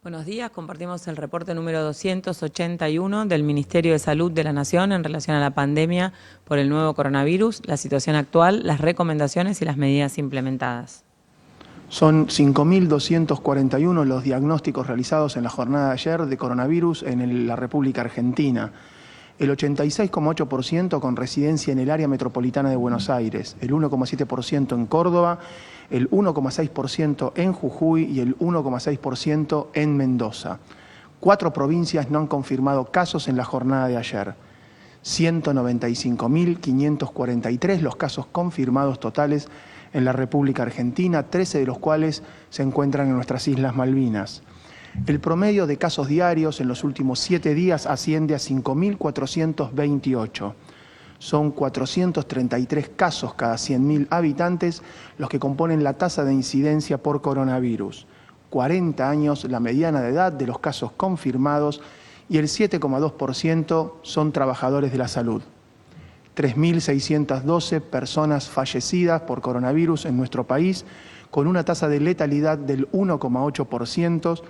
Buenos días, compartimos el reporte número 281 del Ministerio de Salud de la Nación en relación a la pandemia por el nuevo coronavirus, la situación actual, las recomendaciones y las medidas implementadas. Son 5.241 los diagnósticos realizados en la jornada de ayer de coronavirus en la República Argentina. El 86,8% con residencia en el área metropolitana de Buenos Aires, el 1,7% en Córdoba, el 1,6% en Jujuy y el 1,6% en Mendoza. 4 provincias no han confirmado casos en la jornada de ayer. 195.543 los casos confirmados totales en la República Argentina, 13 de los cuales se encuentran en nuestras Islas Malvinas. El promedio de casos diarios en los últimos 7 días asciende a 5.428. Son 433 casos cada 100.000 habitantes los que componen la tasa de incidencia por coronavirus. 40 años la mediana de edad de los casos confirmados y el 7,2% son trabajadores de la salud. 3.612 personas fallecidas por coronavirus en nuestro país, con una tasa de letalidad del 1,8%.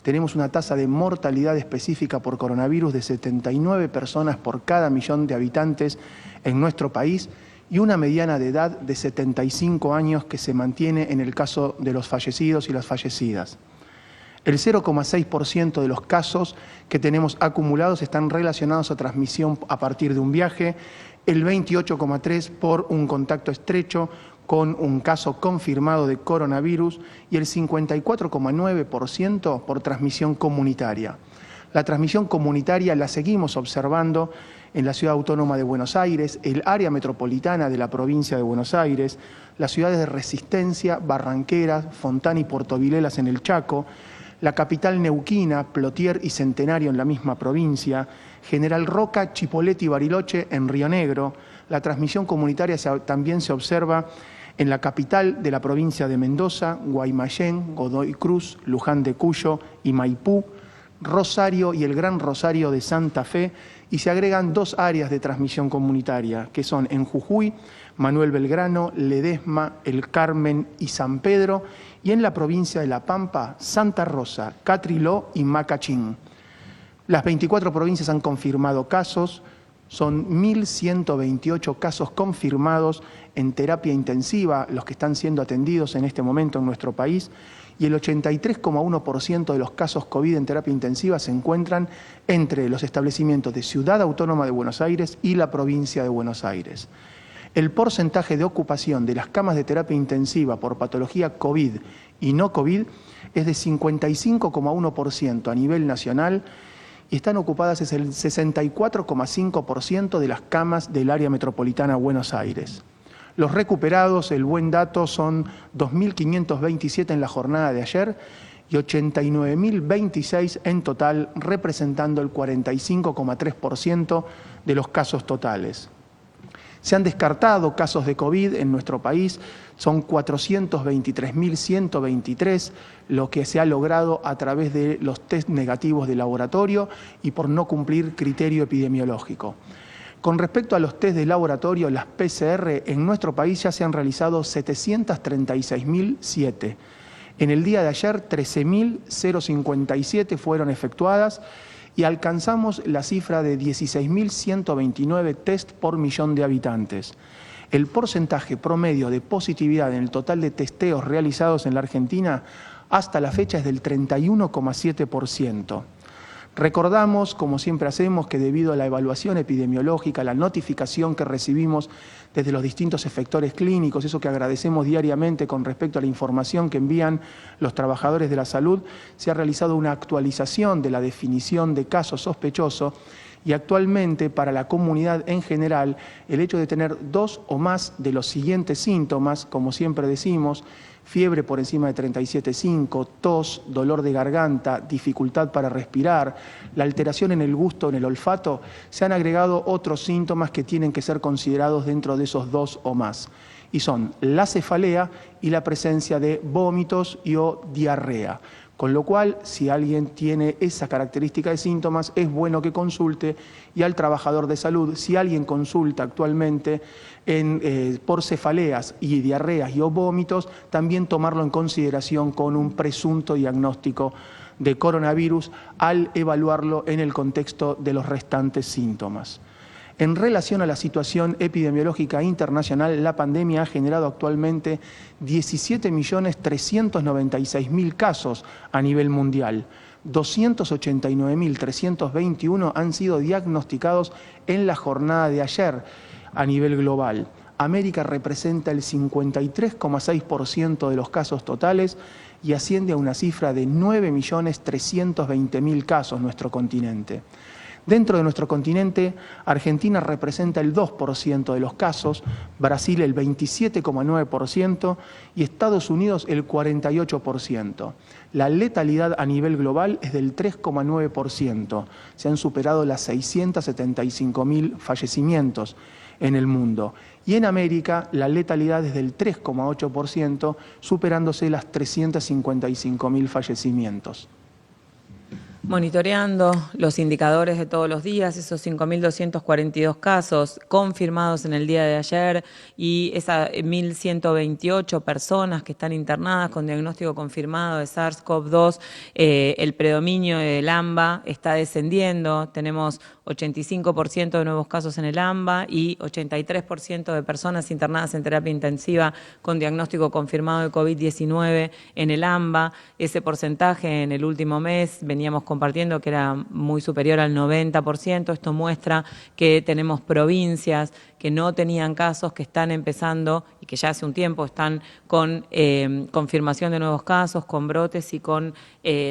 Tenemos una tasa de mortalidad específica por coronavirus de 79 personas por cada millón de habitantes en nuestro país y una mediana de edad de 75 años que se mantiene en el caso de los fallecidos y las fallecidas. El 0,6% de los casos que tenemos acumulados están relacionados a transmisión a partir de un viaje, el 28,3% por un contacto estrecho con un caso confirmado de coronavirus y el 54,9% por transmisión comunitaria. La transmisión comunitaria la seguimos observando en la Ciudad Autónoma de Buenos Aires, el área metropolitana de la provincia de Buenos Aires, las ciudades de Resistencia, Barranqueras, Fontana y Puerto Vilelas en el Chaco, la capital neuquina, Plotier y Centenario en la misma provincia, General Roca, Chipoleti y Bariloche en Río Negro. La transmisión comunitaria también se observa en la capital de la provincia de Mendoza, Guaymallén, Godoy Cruz, Luján de Cuyo y Maipú, Rosario y el Gran Rosario de Santa Fe, y se agregan 2 áreas de transmisión comunitaria, que son en Jujuy, Manuel Belgrano, Ledesma, El Carmen y San Pedro, y en la provincia de La Pampa, Santa Rosa, Catriló y Macachín. Las 24 provincias han confirmado casos, son 1.128 casos confirmados en terapia intensiva, los que están siendo atendidos en este momento en nuestro país, y el 83,1% de los casos COVID en terapia intensiva se encuentran entre los establecimientos de Ciudad Autónoma de Buenos Aires y la provincia de Buenos Aires. El porcentaje de ocupación de las camas de terapia intensiva por patología COVID y no COVID es de 55,1% a nivel nacional y están ocupadas es el 64,5% de las camas del área metropolitana Buenos Aires. Los recuperados, el buen dato, son 2.527 en la jornada de ayer y 89.026 en total, representando el 45,3% de los casos totales. Se han descartado casos de COVID en nuestro país, son 423.123 lo que se ha logrado a través de los test negativos de laboratorio y por no cumplir criterio epidemiológico. Con respecto a los test de laboratorio, las PCR, en nuestro país ya se han realizado 736.007. En el día de ayer, 13.057 fueron efectuadas y alcanzamos la cifra de 16.129 test por millón de habitantes. El porcentaje promedio de positividad en el total de testeos realizados en la Argentina hasta la fecha es del 31,7%. Recordamos, como siempre hacemos, que debido a la evaluación epidemiológica, la notificación que recibimos desde los distintos efectores clínicos, eso que agradecemos diariamente con respecto a la información que envían los trabajadores de la salud, se ha realizado una actualización de la definición de caso sospechoso y actualmente para la comunidad en general el hecho de tener 2 o más de los siguientes síntomas, como siempre decimos, fiebre por encima de 37,5, tos, dolor de garganta, dificultad para respirar, la alteración en el gusto, en el olfato, se han agregado otros síntomas que tienen que ser considerados dentro de esos 2 o más. Y son la cefalea y la presencia de vómitos y o diarrea. Con lo cual, si alguien tiene esa característica de síntomas, es bueno que consulte y al trabajador de salud, si alguien consulta actualmente por cefaleas y diarreas y o vómitos, también tomarlo en consideración con un presunto diagnóstico de coronavirus al evaluarlo en el contexto de los restantes síntomas. En relación a la situación epidemiológica internacional, la pandemia ha generado actualmente 17.396.000 casos a nivel mundial. 289.321 han sido diagnosticados en la jornada de ayer a nivel global. América representa el 53,6% de los casos totales y asciende a una cifra de 9.320.000 casos nuestro continente. Dentro de nuestro continente, Argentina representa el 2% de los casos, Brasil el 27,9% y Estados Unidos el 48%. La letalidad a nivel global es del 3,9%. Se han superado las 675.000 fallecimientos en el mundo. Y en América la letalidad es del 3,8%, superándose las 355.000 fallecimientos. Monitoreando los indicadores de todos los días, esos 5.242 casos confirmados en el día de ayer y esas 1.128 personas que están internadas con diagnóstico confirmado de SARS-CoV-2, el predominio del AMBA está descendiendo, tenemos 85% de nuevos casos en el AMBA y 83% de personas internadas en terapia intensiva con diagnóstico confirmado de COVID-19 en el AMBA. Ese porcentaje en el último mes veníamos compartiendo que era muy superior al 90%. Esto muestra que tenemos provincias que no tenían casos, que están empezando y que ya hace un tiempo están con confirmación de nuevos casos, con brotes y con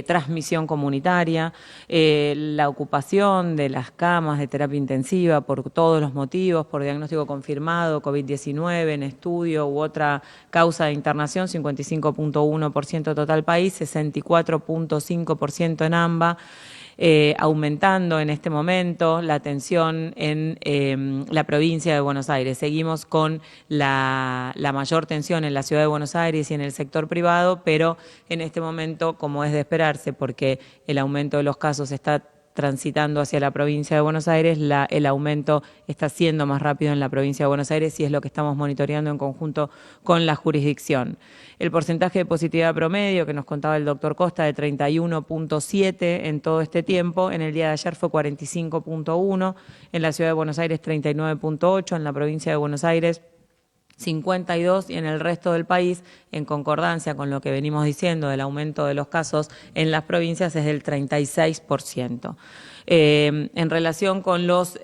transmisión comunitaria. La ocupación de las camas de terapia intensiva por todos los motivos, por diagnóstico confirmado, COVID-19 en estudio u otra causa de internación, 55,1% total país, 64,5% en AMBA. Aumentando en este momento la atención en la provincia de Buenos Aires. Seguimos con la mayor tensión en la ciudad de Buenos Aires y en el sector privado, pero en este momento, como es de esperarse, porque el aumento de los casos está transitando hacia la provincia de Buenos Aires, el aumento está siendo más rápido en la provincia de Buenos Aires y es lo que estamos monitoreando en conjunto con la jurisdicción. El porcentaje de positividad promedio que nos contaba el doctor Costa de 31,7 en todo este tiempo, en el día de ayer fue 45,1, en la ciudad de Buenos Aires 39,8, en la provincia de Buenos Aires 52 y en el resto del país, en concordancia con lo que venimos diciendo del aumento de los casos en las provincias, es del 36%. En relación con las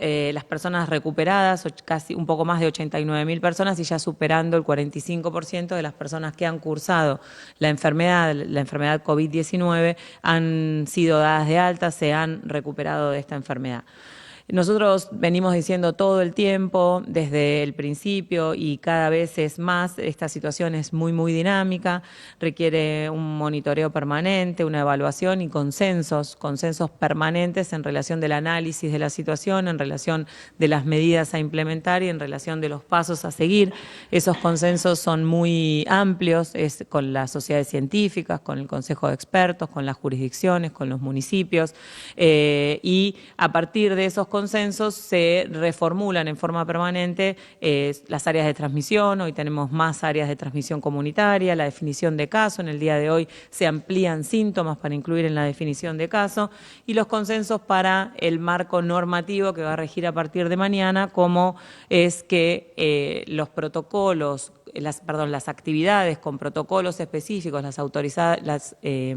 personas recuperadas, casi un poco más de 89.000 personas y ya superando el 45% de las personas que han cursado la enfermedad COVID-19 han sido dadas de alta, se han recuperado de esta enfermedad. Nosotros venimos diciendo todo el tiempo, desde el principio y cada vez es más, esta situación es muy dinámica, requiere un monitoreo permanente, una evaluación y consensos permanentes en relación del análisis de la situación, en relación de las medidas a implementar y en relación de los pasos a seguir. Esos consensos son muy amplios, es con las sociedades científicas, con el Consejo de Expertos, con las jurisdicciones, con los municipios y a partir de esos consensos se reformulan en forma permanente las áreas de transmisión. Hoy tenemos más áreas de transmisión comunitaria, la definición de caso. En el día de hoy se amplían síntomas para incluir en la definición de caso y los consensos para el marco normativo que va a regir a partir de mañana, como es que los protocolos, las actividades con protocolos específicos, las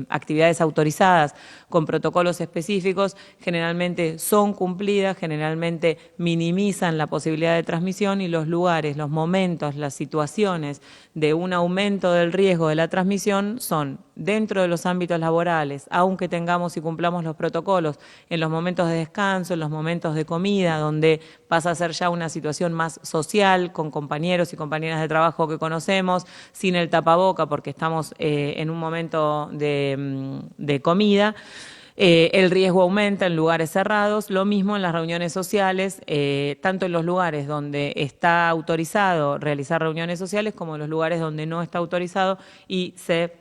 actividades autorizadas con protocolos específicos generalmente son cumplidas, generalmente minimizan la posibilidad de transmisión y los lugares, los momentos, las situaciones de un aumento del riesgo de la transmisión son dentro de los ámbitos laborales, aunque tengamos y cumplamos los protocolos, en los momentos de descanso, en los momentos de comida, donde pasa a ser ya una situación más social, con compañeros y compañeras de trabajo que conocemos, sin el tapaboca porque estamos en un momento de comida. El riesgo aumenta en lugares cerrados, lo mismo en las reuniones sociales, tanto en los lugares donde está autorizado realizar reuniones sociales como en los lugares donde no está autorizado y se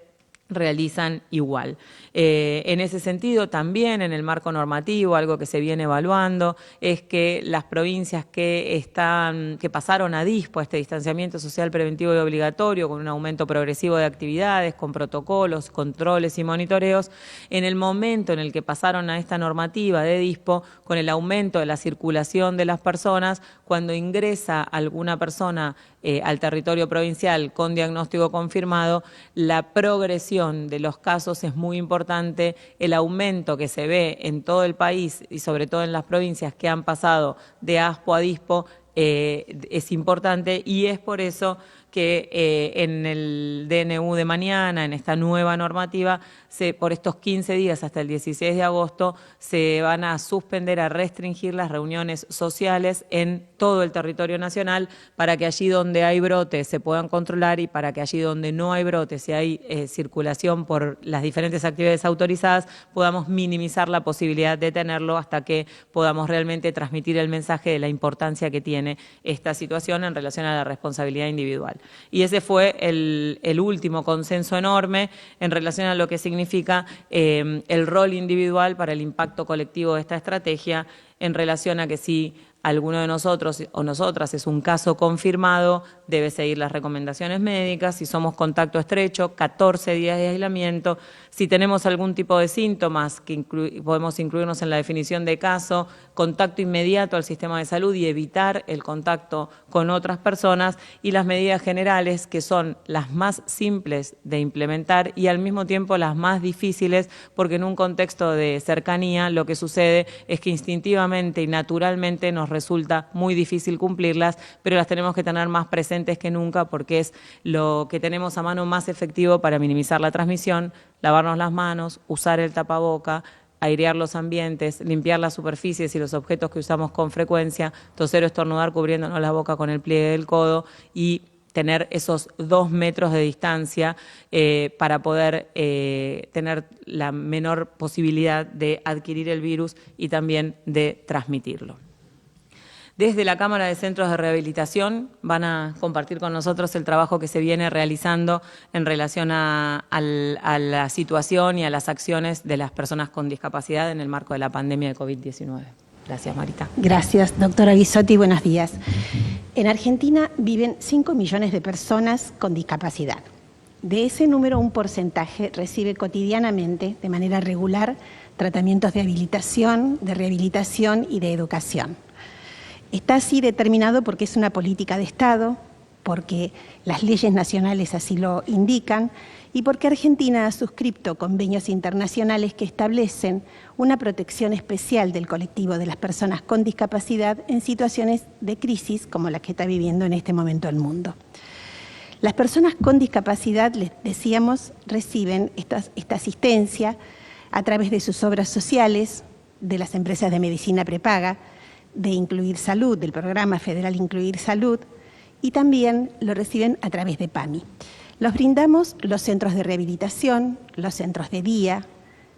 realizan igual. En ese sentido, también en el marco normativo, algo que se viene evaluando es que las provincias que pasaron a DISPO, a este distanciamiento social preventivo y obligatorio, con un aumento progresivo de actividades, con protocolos, controles y monitoreos, en el momento en el que pasaron a esta normativa de DISPO, con el aumento de la circulación de las personas, cuando ingresa alguna persona al territorio provincial con diagnóstico confirmado, la progresión de los casos es muy importante, el aumento que se ve en todo el país y sobre todo en las provincias que han pasado de ASPO a DISPO es importante, y es por eso que en el DNU de mañana, en esta nueva normativa, por estos 15 días hasta el 16 de agosto, se van a suspender, a restringir las reuniones sociales en todo el territorio nacional, para que allí donde hay brotes se puedan controlar y para que allí donde no hay brotes y hay circulación por las diferentes actividades autorizadas, podamos minimizar la posibilidad de tenerlo hasta que podamos realmente transmitir el mensaje de la importancia que tiene esta situación en relación a la responsabilidad individual. Y ese fue el último consenso enorme en relación a lo que significa el rol individual para el impacto colectivo de esta estrategia, en relación a que si alguno de nosotros o nosotras es un caso confirmado, debe seguir las recomendaciones médicas. Si somos contacto estrecho, 14 días de aislamiento. Si tenemos algún tipo de síntomas, que podemos incluirnos en la definición de caso, contacto inmediato al sistema de salud y evitar el contacto con otras personas. Y las medidas generales, que son las más simples de implementar y al mismo tiempo las más difíciles, porque en un contexto de cercanía lo que sucede es que instintivamente y naturalmente nos resulta muy difícil cumplirlas, pero las tenemos que tener más presentes que nunca, porque es lo que tenemos a mano más efectivo para minimizar la transmisión: lavarnos las manos, usar el tapaboca, airear los ambientes, limpiar las superficies y los objetos que usamos con frecuencia, toser o estornudar cubriéndonos la boca con el pliegue del codo, y tener esos 2 metros de distancia para poder tener la menor posibilidad de adquirir el virus y también de transmitirlo. Desde la Cámara de Centros de Rehabilitación van a compartir con nosotros el trabajo que se viene realizando en relación a la situación y a las acciones de las personas con discapacidad en el marco de la pandemia de COVID-19. Gracias, Marita. Gracias, doctora Guisotti. Buenos días. En Argentina viven 5 millones de personas con discapacidad. De ese número, un porcentaje recibe cotidianamente, de manera regular, tratamientos de habilitación, de rehabilitación y de educación. Está así determinado porque es una política de Estado, porque las leyes nacionales así lo indican y porque Argentina ha suscrito convenios internacionales que establecen una protección especial del colectivo de las personas con discapacidad en situaciones de crisis como la que está viviendo en este momento el mundo. Las personas con discapacidad, les decíamos, reciben esta asistencia a través de sus obras sociales, de las empresas de medicina prepaga, de Incluir Salud, del programa federal Incluir Salud, y también lo reciben a través de PAMI. Los brindamos los centros de rehabilitación, los centros de día,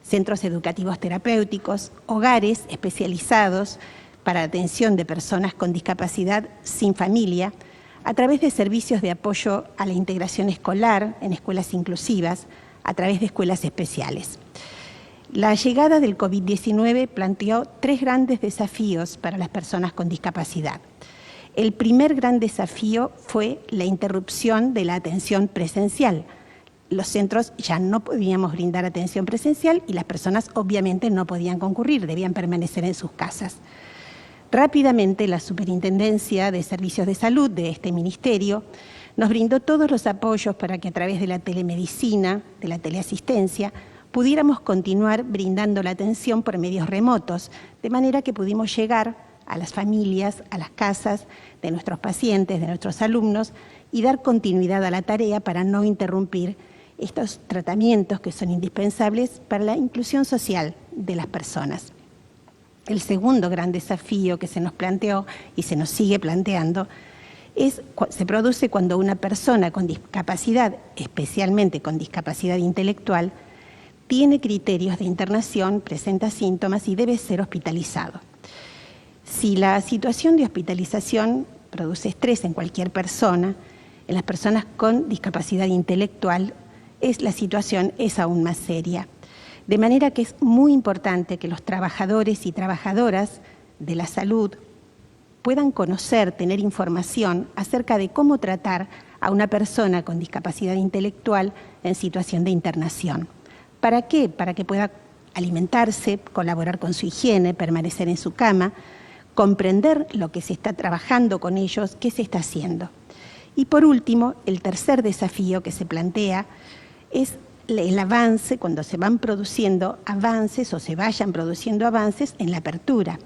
centros educativos terapéuticos, hogares especializados para atención de personas con discapacidad sin familia, a través de servicios de apoyo a la integración escolar en escuelas inclusivas, a través de escuelas especiales. La llegada del COVID-19 planteó 3 grandes desafíos para las personas con discapacidad. El primer gran desafío fue la interrupción de la atención presencial. Los centros ya no podíamos brindar atención presencial y las personas obviamente no podían concurrir, debían permanecer en sus casas. Rápidamente la Superintendencia de Servicios de Salud de este ministerio nos brindó todos los apoyos para que a través de la telemedicina, de la teleasistencia, pudiéramos continuar brindando la atención por medios remotos, de manera que pudimos llegar a las familias, a las casas de nuestros pacientes, de nuestros alumnos, y dar continuidad a la tarea para no interrumpir estos tratamientos que son indispensables para la inclusión social de las personas. El segundo gran desafío que se nos planteó y se nos sigue planteando se produce cuando una persona con discapacidad, especialmente con discapacidad intelectual, tiene criterios de internación, presenta síntomas y debe ser hospitalizado. Si la situación de hospitalización produce estrés en cualquier persona, en las personas con discapacidad intelectual la situación es aún más seria. De manera que es muy importante que los trabajadores y trabajadoras de la salud puedan conocer, tener información acerca de cómo tratar a una persona con discapacidad intelectual en situación de internación. ¿Para qué? Para que pueda alimentarse, colaborar con su higiene, permanecer en su cama, comprender lo que se está trabajando con ellos, qué se está haciendo. Y por último, el tercer desafío que se plantea es el avance, cuando se van produciendo avances o se vayan produciendo avances en la apertura.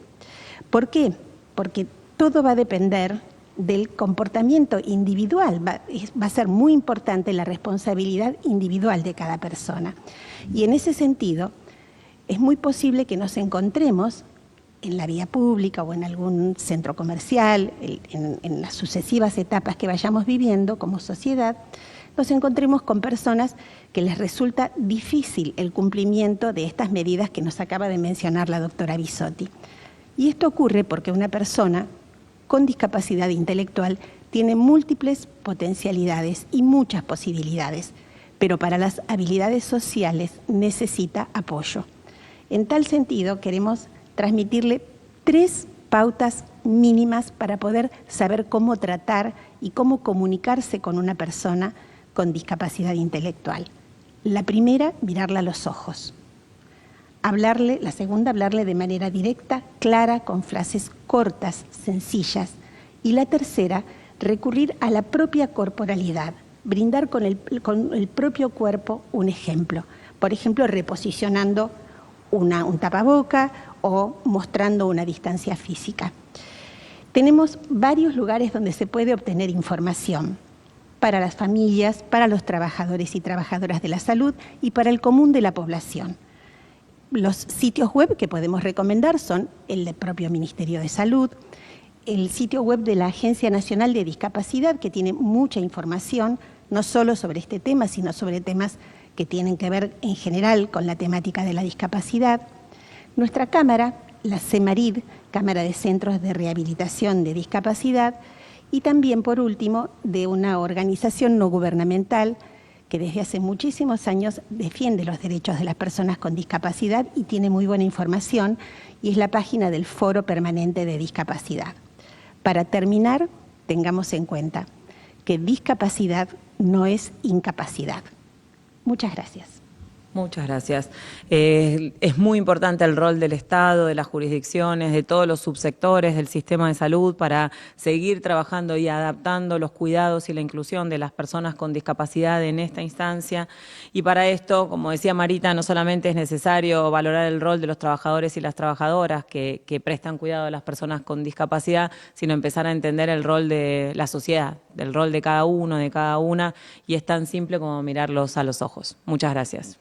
¿Por qué? Porque todo va a depender del comportamiento individual, va a ser muy importante la responsabilidad individual de cada persona. Y en ese sentido, es muy posible que nos encontremos en la vía pública o en algún centro comercial, en las sucesivas etapas que vayamos viviendo como sociedad, nos encontremos con personas que les resulta difícil el cumplimiento de estas medidas que nos acaba de mencionar la doctora Bisotti. Y esto ocurre porque una persona con discapacidad intelectual tiene múltiples potencialidades y muchas posibilidades, pero para las habilidades sociales necesita apoyo. En tal sentido, queremos transmitirle 3 pautas mínimas para poder saber cómo tratar y cómo comunicarse con una persona con discapacidad intelectual. La primera, mirarla a los ojos. La segunda, hablarle de manera directa, clara, con frases cortas, sencillas. Y la tercera, recurrir a la propia corporalidad, brindar con el propio cuerpo un ejemplo. Por ejemplo, reposicionando un tapaboca o mostrando una distancia física. Tenemos varios lugares donde se puede obtener información para las familias, para los trabajadores y trabajadoras de la salud y para el común de la población. Los sitios web que podemos recomendar son el del propio Ministerio de Salud, el sitio web de la Agencia Nacional de Discapacidad, que tiene mucha información, no solo sobre este tema, sino sobre temas que tienen que ver en general con la temática de la discapacidad. Nuestra Cámara, la CEMARID, Cámara de Centros de Rehabilitación de Discapacidad, y también, por último, de una organización no gubernamental que desde hace muchísimos años defiende los derechos de las personas con discapacidad y tiene muy buena información, y es la página del Foro Permanente de Discapacidad. Para terminar, tengamos en cuenta que discapacidad no es incapacidad. Muchas gracias. Muchas gracias. Es muy importante el rol del Estado, de las jurisdicciones, de todos los subsectores del sistema de salud para seguir trabajando y adaptando los cuidados y la inclusión de las personas con discapacidad en esta instancia. Y para esto, como decía Marita, no solamente es necesario valorar el rol de los trabajadores y las trabajadoras que prestan cuidado a las personas con discapacidad, sino empezar a entender el rol de la sociedad, del rol de cada uno, de cada una, y es tan simple como mirarlos a los ojos. Muchas gracias.